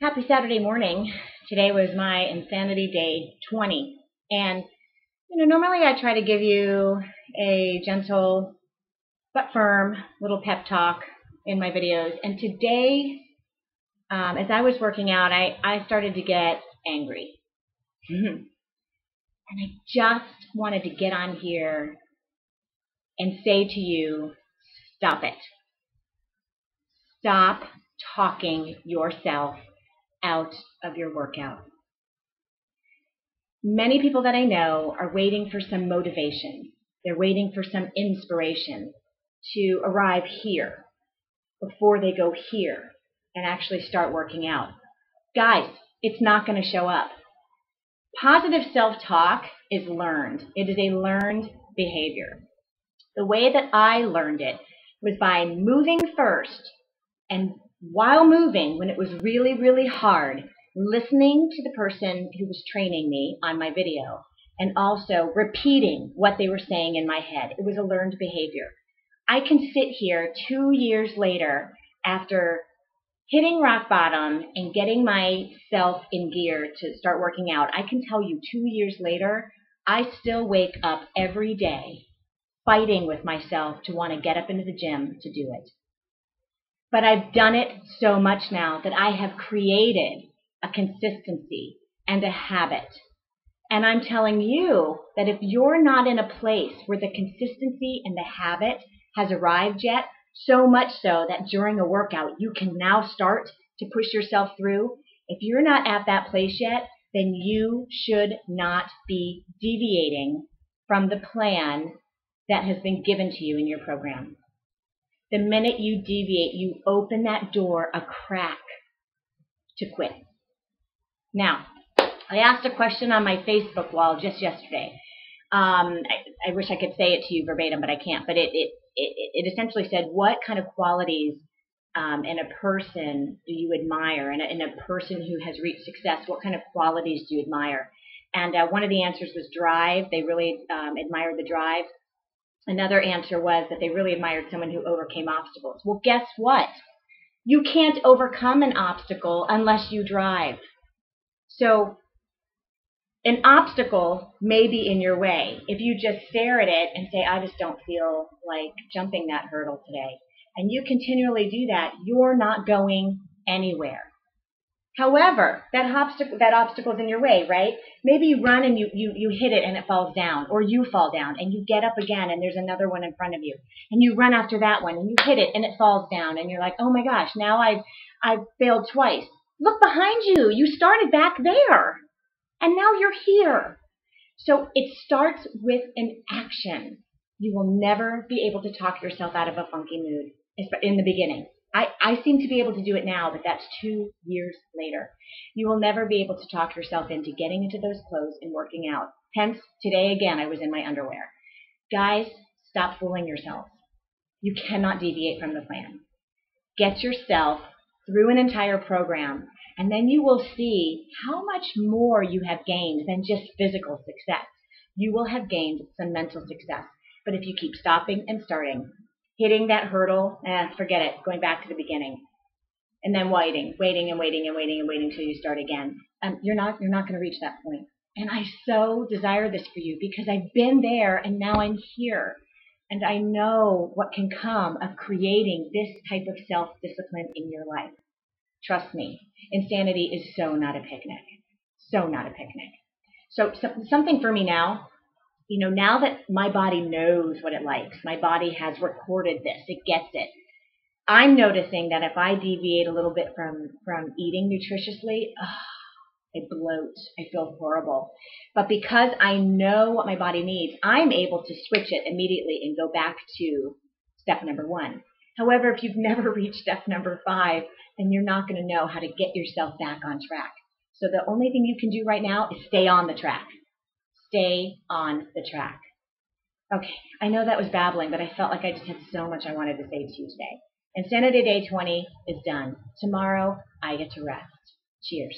Happy Saturday morning. Today was my Insanity Day 20. And, normally I try to give you a gentle but firm little pep talk in my videos. And today, as I was working out, I started to get angry. And I just wanted to get on here and say to you, stop it. Stop talking yourself out of your workout. Many people that I know are waiting for some motivation. They're waiting for some inspiration to arrive here before they go here and actually start working out. Guys, it's not going to show up. Positive self-talk is learned. It is a learned behavior. The way that I learned it was by moving first, and while moving, when it was really, really hard, listening to the person who was training me on my video and also repeating what they were saying in my head. It was a learned behavior. I can sit here 2 years later after hitting rock bottom and getting myself in gear to start working out. I can tell you 2 years later, I still wake up every day fighting with myself to want to get up into the gym to do it. But I've done it so much now that I have created a consistency and a habit. And I'm telling you that if you're not in a place where the consistency and the habit has arrived yet, so much so that during a workout you can now start to push yourself through, if you're not at that place yet, then you should not be deviating from the plan that has been given to you in your program. The minute you deviate, you open that door a crack to quit. Now, I asked a question on my Facebook wall just yesterday. I wish I could say it to you verbatim, but I can't. But it essentially said, what kind of qualities in a person do you admire? In a person who has reached success, what kind of qualities do you admire? And one of the answers was drive. They really admired the drive. Another answer was that they really admired someone who overcame obstacles. Well, guess what? You can't overcome an obstacle unless you drive. So an obstacle may be in your way. If you just stare at it and say, I just don't feel like jumping that hurdle today, and you continually do that, you're not going anywhere. However, that obstacle's in your way, right? Maybe you run and you hit it and it falls down, or you fall down and you get up again and there's another one in front of you, and you run after that one and you hit it and it falls down, and you're like, oh my gosh, now I've failed twice. Look behind you. You started back there and now you're here. So it starts with an action. You will never be able to talk yourself out of a funky mood in the beginning. I seem to be able to do it now, but that's 2 years later. You will never be able to talk yourself into getting into those clothes and working out. Hence, today again, I was in my underwear. Guys, stop fooling yourselves. You cannot deviate from the plan. Get yourself through an entire program, and then you will see how much more you have gained than just physical success. You will have gained some mental success. But if you keep stopping and starting, hitting that hurdle, forget it, going back to the beginning. And then waiting until you start again. You're not going to reach that point. And I so desire this for you because I've been there and now I'm here. And I know what can come of creating this type of self-discipline in your life. Trust me, insanity is so not a picnic. So not a picnic. So something for me now, now that my body knows what it likes, my body has recorded this, it gets it. I'm noticing that if I deviate a little bit from eating nutritiously, I bloat, I feel horrible. But because I know what my body needs, I'm able to switch it immediately and go back to step number 1. However, if you've never reached step number 5, then you're not going to know how to get yourself back on track. So the only thing you can do right now is stay on the track. Stay on the track. Okay, I know that was babbling, but I felt like I just had so much I wanted to say to you today. Insanity Day 20 is done. Tomorrow, I get to rest. Cheers.